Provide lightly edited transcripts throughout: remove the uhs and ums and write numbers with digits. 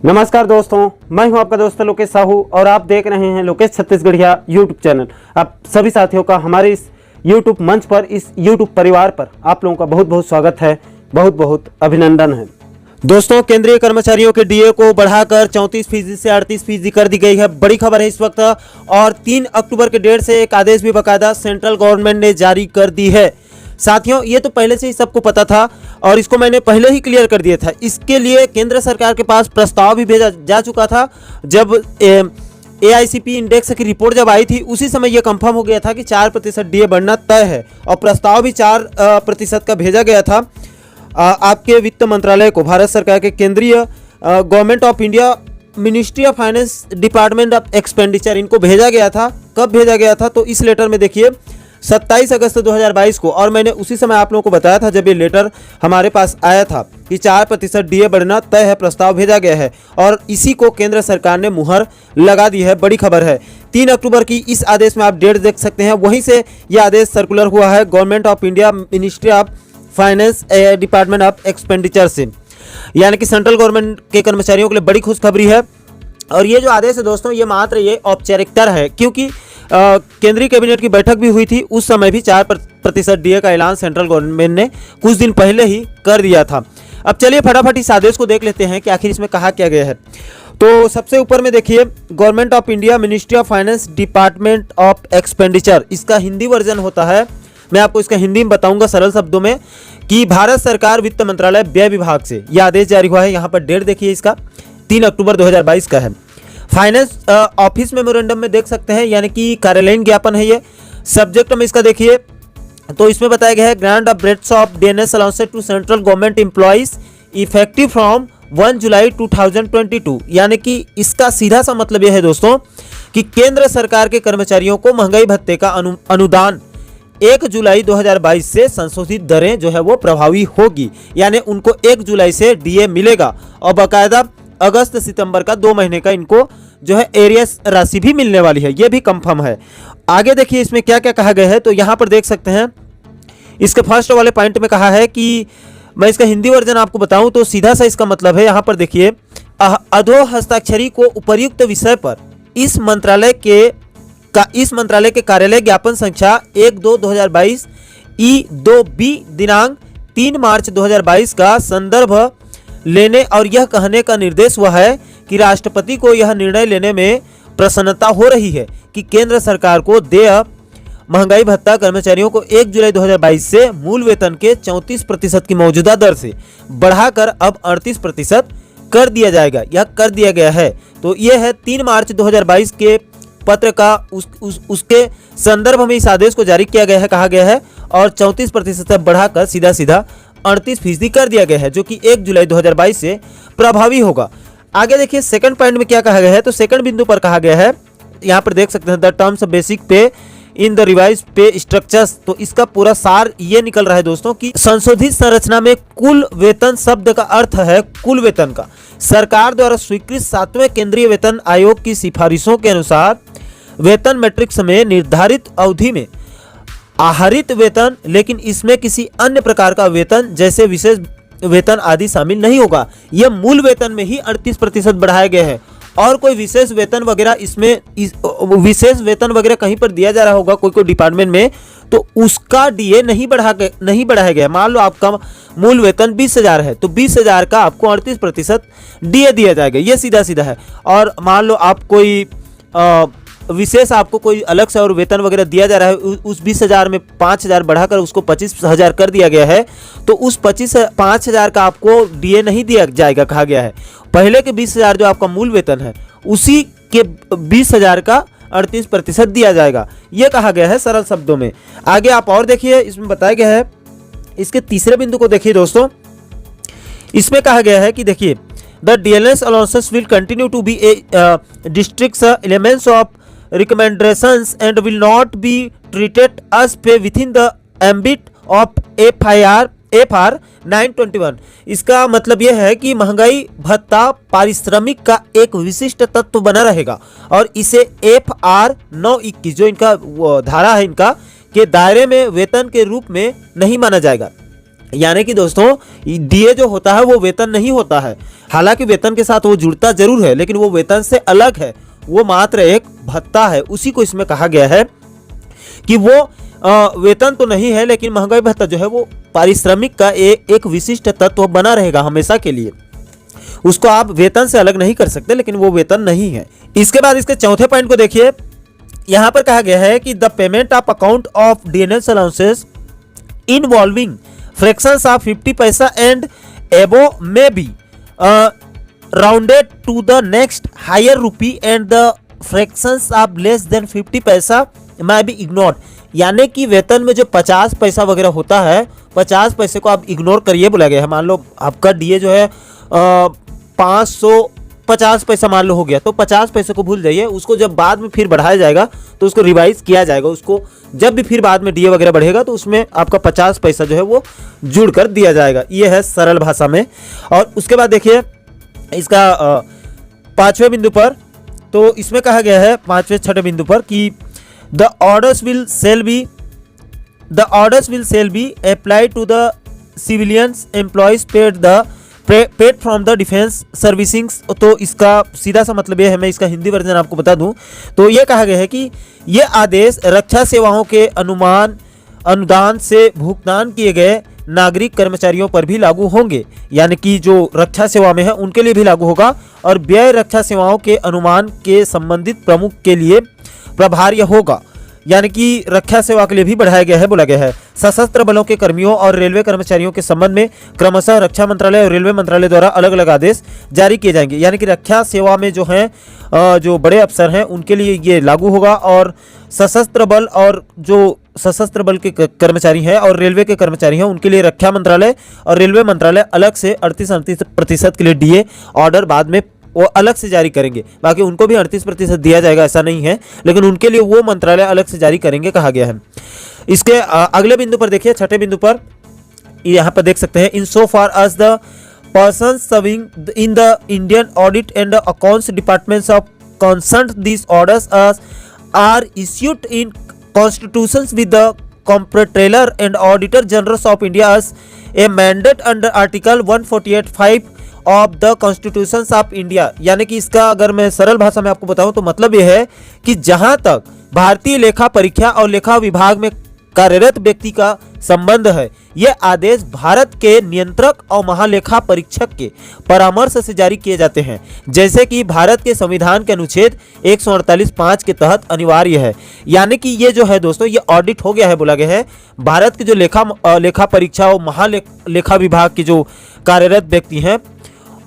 नमस्कार दोस्तों, मैं हूं आपका दोस्त लोकेश साहू और आप देख रहे हैं लोकेश छत्तीसगढ़िया यूट्यूब चैनल। आप सभी साथियों का हमारे इस यूट्यूब मंच पर, इस यूट्यूब परिवार पर आप लोगों का बहुत बहुत स्वागत है, बहुत बहुत अभिनंदन है। दोस्तों, केंद्रीय कर्मचारियों के डीए को बढ़ाकर 34% से 38% कर दी गई है। बड़ी खबर है इस वक्त। और 3 अक्टूबर के डेट से एक आदेश भी बाकायदा सेंट्रल गवर्नमेंट ने जारी कर दी है। साथियों, ये तो पहले से ही सबको पता था और इसको मैंने पहले ही क्लियर कर दिया था। इसके लिए केंद्र सरकार के पास प्रस्ताव भी भेजा जा चुका था। जब एआईसीपी इंडेक्स की रिपोर्ट जब आई थी उसी समय यह कंफर्म हो गया था कि 4% डीए बढ़ना तय है और प्रस्ताव भी 4% का भेजा गया था आपके वित्त मंत्रालय को, भारत सरकार के केंद्रीय government of India ministry of finance department of expenditure, इनको भेजा गया था। कब भेजा गया था? तो इस लेटर में देखिए 27 अगस्त 2022 को, और मैंने उसी समय आप लोगों को बताया था जब ये लेटर हमारे पास आया था कि 4% डीए बढ़ना तय है, प्रस्ताव भेजा गया है और इसी को केंद्र सरकार ने मुहर लगा दी है। बड़ी खबर है। 3 अक्टूबर की इस आदेश में आप डेट देख सकते हैं, वहीं से यह आदेश सर्कुलर हुआ है government of India ministry of finance department of expenditure से, यानी कि सेंट्रल गवर्नमेंट के कर्मचारियों के लिए बड़ी खुशखबरी है। और ये जो आदेश है दोस्तों, ये मात्र ये औपचारिकता है, क्योंकि केंद्रीय कैबिनेट की बैठक भी हुई थी, उस समय भी 4% डीए का ऐलान सेंट्रल गवर्नमेंट ने कुछ दिन पहले ही कर दिया था। अब चलिए फटाफट इस आदेश को देख लेते हैं कि आखिर इसमें कहा क्या गया है। तो सबसे ऊपर में देखिए, government of India ministry of finance department of expenditure, इसका हिंदी वर्जन होता है। मैं आपको इसका हिंदी में बताऊंगा सरल शब्दों में कि भारत सरकार वित्त मंत्रालय व्यय विभाग से यह आदेश जारी हुआ है। यहाँ पर डेट देखिए, इसका 3 अक्टूबर 2022 का है। फाइनेंस ऑफिस मेमोरेंडम में देख सकते हैं, यानी कि कार्यालयीन ज्ञापन है ये। सब्जेक्ट में इसका देखिए तो इसमें बताया गया है grant of rates of DNS allowances to central government employees effective from 1 July 2022, यानी कि इसका सीधा सा मतलब यह है दोस्तों कि केंद्र सरकार के कर्मचारियों को महंगाई भत्ते का अनुदान 1 जुलाई 2022 से संशोधित दरें जो है वो प्रभावी होगी, यानी उनको 1 जुलाई से डीए मिलेगा और बाकायदा अगस्त सितंबर का 2 महीने का इनको जो है एरियस राशि भी मिलने वाली है, ये भी कंफर्म है। आगे देखिए इसमें क्या क्या कहा गया है, तो यहाँ पर देख सकते हैं इसके फर्स्ट वाले पॉइंट में कहा है कि मैं इसका हिंदी वर्जन आपको बताऊं तो सीधा सा इसका मतलब है, यहाँ पर देखिए, अधो हस्ताक्षरी को उपर्युक्त विषय पर इस मंत्रालय के कार्यालय ज्ञापन संख्या 1/2/2022 E2B दिनांक 3 मार्च 2022 का संदर्भ लेने और यह कहने का निर्देश हुआ है कि राष्ट्रपति को यह निर्णय लेने में प्रसन्नता हो रही है कि केंद्र सरकार को देय महंगाई भत्ता कर्मचारियों को 1 जुलाई 2022 से मूल वेतन के 34% की मौजूदा दर से बढ़ाकर अब 38% कर दिया जाएगा, यह कर दिया गया है। तो यह है 3 मार्च 2022 के पत्र का उसके संदर्भ में इस आदेश को जारी किया गया है, कहा गया है, और 34% से बढ़ाकर सीधा 38% कर दिया गया है, जो कि 1 जुलाई 2022 से प्रभावी होगा। आगे देखिए सेकंड पॉइंट में क्या कहा गया है, तो सेकंड बिंदु पर कहा गया है, यहाँ पर देख सकते हैं द टर्म्स बेसिक पे इन द रिवाइज पे स्ट्रक्चर्स। तो इसका पूरा सार ये निकल रहा है दोस्तों कि संशोधित संरचना में कुल वेतन शब्द का अर्थ है कुल वेतन का। सरकार द्वारा स्वीकृत 7वें केंद्रीय वेतन आयोग की सिफारिशों के अनुसार वेतन मैट्रिक्स में निर्धारित अवधि में आहरित वेतन, लेकिन इसमें किसी अन्य प्रकार का वेतन जैसे विशेष वेतन आदि शामिल नहीं होगा। यह मूल वेतन में ही 38% बढ़ाया गया है और कोई विशेष वेतन वगैरह इसमें विशेष वेतन वगैरह कहीं पर दिया जा रहा होगा कोई डिपार्टमेंट में, तो उसका डीए नहीं बढ़ाया गया। मान लो आपका मूल वेतन 20,000 है तो 20,000 का आपको 38% डीए दिया जाएगा, ये सीधा है। और मान लो आप कोई विशेष आपको कोई अलग से और वेतन वगैरह दिया जा रहा है, उस 20,000 में 5,000 बढ़ाकर उसको 25,000 कर दिया गया है, तो उस 5,000 का आपको डीए नहीं दिया जाएगा, कहा गया है। पहले के 20,000 जो आपका मूल वेतन है उसी के 20,000 का 38% दिया जाएगा, ये कहा गया है सरल शब्दों में। आगे आप और देखिए, इसमें बताया गया है, इसके तीसरे बिंदु को देखिए दोस्तों, इसमें कहा गया है कि देखिए the DNS allowances will continue to be a district elements of recommendations and will not be treated as pay within the ambit of FR 921। इसका मतलब यह है कि महंगाई भत्ता पारिश्रमिक का एक विशिष्ट तत्व बना रहेगा और इसे FR 921 जो इनका धारा है इनका के दायरे में वेतन के रूप में नहीं माना जाएगा। यानी कि दोस्तों डीए जो होता है वो वेतन नहीं होता है, हालांकि वेतन के साथ वो जुड़ता जरूर है, लेकिन वो वेतन से अलग है, वो मात्र एक भत्ता है। उसी को इसमें कहा गया है कि वो वेतन तो नहीं है, लेकिन महंगाई भत्ता जो है वो पारिश्रमिक का एक विशिष्ट तत्व बना रहेगा हमेशा के लिए। उसको आप वेतन से अलग नहीं कर सकते, लेकिन वो वेतन नहीं है। इसके बाद इसके चौथे पॉइंट को देखिए, यहां पर कहा गया है कि the payment of account of DNS allowances involving fractions of 50 paisa and above may be rounded to the next higher rupee and the fractions of less than 50 paisa may be ignored. यानी कि वेतन में जो 50 पैसा वगैरह होता है, 50 पैसे को आप इग्नोर करिए बोला गया है। मान लो आपका डीए जो है 550 पैसा मान लो हो गया, तो 50 पैसे को भूल जाइए, उसको जब बाद में फिर बढ़ाया जाएगा तो उसको रिवाइज किया जाएगा। उसको जब भी फिर बाद में डीए वगैरह बढ़ेगा तो उसमें आपका 50 पैसा जो है वो जुड़ कर दिया जाएगा। ये है सरल भाषा में। और उसके बाद देखिए इसका 5वें बिंदु पर, तो इसमें कहा गया है 5वें 6वें बिंदु पर कि the orders will shall be applied to the civilians employees paid from the defense servicing। तो इसका सीधा सा मतलब ये है, मैं इसका हिंदी वर्जन आपको बता दूं तो ये कहा गया है कि ये आदेश रक्षा सेवाओं के अनुदान से भुगतान किए गए नागरिक कर्मचारियों पर भी लागू होंगे। यानी कि जो रक्षा सेवा में है उनके लिए भी लागू होगा, और व्यय रक्षा सेवाओं के अनुमान के संबंधित प्रमुख के लिए प्रभार्य होगा। यानी कि रक्षा सेवा के लिए भी बढ़ाया गया है बोला गया है। सशस्त्र बलों के कर्मियों और रेलवे कर्मचारियों के संबंध में क्रमशः रक्षा मंत्रालय और रेलवे मंत्रालय द्वारा अलग अलग आदेश जारी किए जाएंगे। यानी कि रक्षा सेवा में जो हैं जो बड़े अफसर हैं उनके लिए ये लागू होगा, और सशस्त्र बल और जो सशस्त्र बल के कर्मचारी हैं और रेलवे के कर्मचारी हैं उनके लिए रक्षा मंत्रालय और रेलवे मंत्रालय अलग से 38% के लिए डीए ऑर्डर बाद में वो अलग से जारी करेंगे। बाकी उनको भी 38% दिया जाएगा ऐसा नहीं है, लेकिन उनके लिए वो मंत्रालय अलग से जारी करेंगे कहा गया है। इसके अगले बिंदु पर देखिए, 6वें बिंदु पर यहाँ पर देख सकते हैं, in so far as the person serving in the Indian audit and accounts departments of concerned this orders are issued in constitutions with the comptroller and auditor general of India as a mandate under article 148(5) of the constitution of India. यानी कि इसका अगर मैं सरल भाषा में आपको बताऊं तो मतलब यह है कि जहां तक भारतीय लेखा परीक्षा और लेखा विभाग में कार्यरत व्यक्ति का संबंध है, यह आदेश भारत के नियंत्रक और महालेखा परीक्षक के परामर्श से जारी किए जाते हैं, जैसे कि भारत के संविधान के अनुच्छेद 148(5) के तहत अनिवार्य है। यानी कि ये जो है दोस्तों ये ऑडिट हो गया है बोला गया है। भारत के जो लेखा परीक्षा और महालेखा विभाग के जो कार्यरत व्यक्ति हैं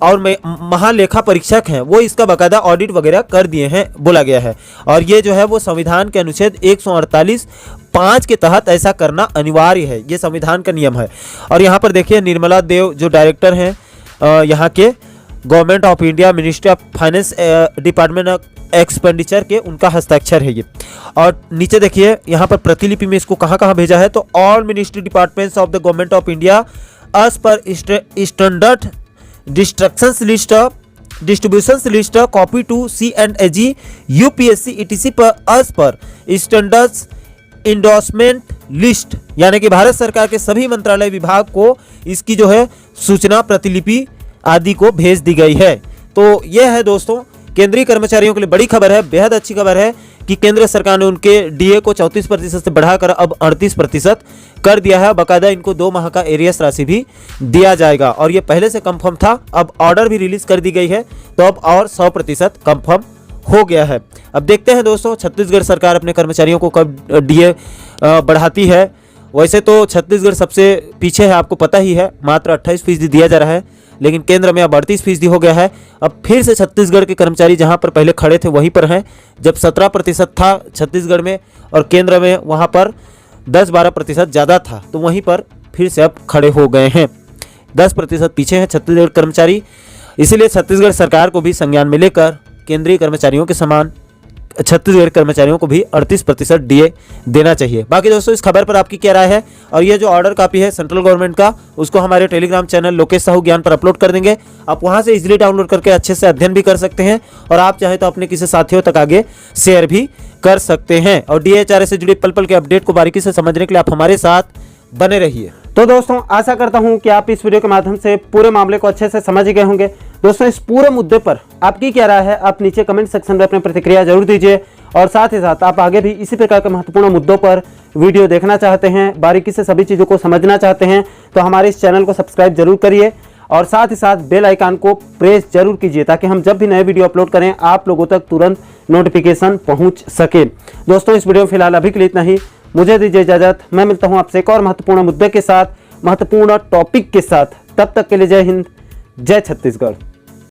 और महालेखा परीक्षक हैं वो इसका बाकायदा ऑडिट वगैरह कर दिए हैं बोला गया है, और ये जो है वो संविधान के अनुच्छेद 148(5) के तहत ऐसा करना अनिवार्य है, ये संविधान का नियम है। और यहाँ पर देखिए निर्मला देव जो डायरेक्टर हैं यहाँ के government of India ministry of finance department of expenditure के, उनका हस्ताक्षर है ये। और नीचे देखिए यहाँ पर प्रतिलिपि में इसको कहाँ कहाँ भेजा है, तो all ministry departments of the government of India as per standard distribution list copy to C&AG UPSC ETC per as per standards endorsement list. यानी कि भारत सरकार के सभी मंत्रालय विभाग को इसकी जो है सूचना प्रतिलिपि आदि को भेज दी गई है। तो यह है दोस्तों केंद्रीय कर्मचारियों के लिए बड़ी खबर है, बेहद अच्छी खबर है कि केंद्र सरकार ने उनके डीए को 34% से बढ़ाकर अब 38% कर दिया है। बाकायदा इनको 2 माह का एरियस राशि भी दिया जाएगा, और ये पहले से कंफर्म था, अब ऑर्डर भी रिलीज कर दी गई है, तो अब और 100% कंफर्म हो गया है। अब देखते हैं दोस्तों छत्तीसगढ़ सरकार अपने कर्मचारियों को कब डीए बढ़ाती है। वैसे तो छत्तीसगढ़ सबसे पीछे है, आपको पता ही है, मात्र 28% दिया जा रहा है, लेकिन केंद्र में अब 38% हो गया है। अब फिर से छत्तीसगढ़ के कर्मचारी जहां पर पहले खड़े थे वहीं पर हैं। जब 17% था छत्तीसगढ़ में और केंद्र में वहां पर 10-12% ज़्यादा था, तो वहीं पर फिर से अब खड़े हो गए हैं। 10% पीछे हैं छत्तीसगढ़ कर्मचारी, इसीलिए छत्तीसगढ़ सरकार को भी संज्ञान में लेकर केंद्रीय कर्मचारियों के समान छत्तीसगढ़ कर्मचारियों को भी 38% डीए देना चाहिए। बाकी दोस्तों इस खबर पर आपकी क्या राय है, और ये जो ऑर्डर कॉपी है सेंट्रल गवर्नमेंट का उसको हमारे टेलीग्राम चैनल लोकेश साहू ज्ञान पर अपलोड कर देंगे। आप वहां से इजीली डाउनलोड करके अच्छे से अध्ययन भी कर सकते हैं, और आप चाहे तो अपने किसी साथियों तक आगे शेयर भी कर सकते हैं। और DHRA से जुड़ी पल पल के अपडेट को बारीकी से समझने के लिए आप हमारे साथ बने रहिए। तो दोस्तों आशा करता हूं कि आप इस वीडियो के माध्यम से पूरे मामले को अच्छे से समझ गए होंगे। दोस्तों इस पूरे मुद्दे पर आपकी क्या राय है, आप नीचे कमेंट सेक्शन में अपनी प्रतिक्रिया जरूर दीजिए। और साथ ही साथ आप आगे भी इसी प्रकार के महत्वपूर्ण मुद्दों पर वीडियो देखना चाहते हैं, बारीकी से सभी चीज़ों को समझना चाहते हैं, तो हमारे इस चैनल को सब्सक्राइब जरूर करिए और साथ ही साथ बेल आइकन को प्रेस जरूर कीजिए ताकि हम जब भी नए वीडियो अपलोड करें आप लोगों तक तुरंत नोटिफिकेशन पहुंच सके। दोस्तों इस वीडियो में फिलहाल अभी के लिए इतना ही, मुझे दीजिए इजाजत। मैं मिलता हूं आपसे एक और महत्वपूर्ण मुद्दे के साथ, महत्वपूर्ण टॉपिक के साथ। तब तक के लिए जय हिंद, जय छत्तीसगढ़।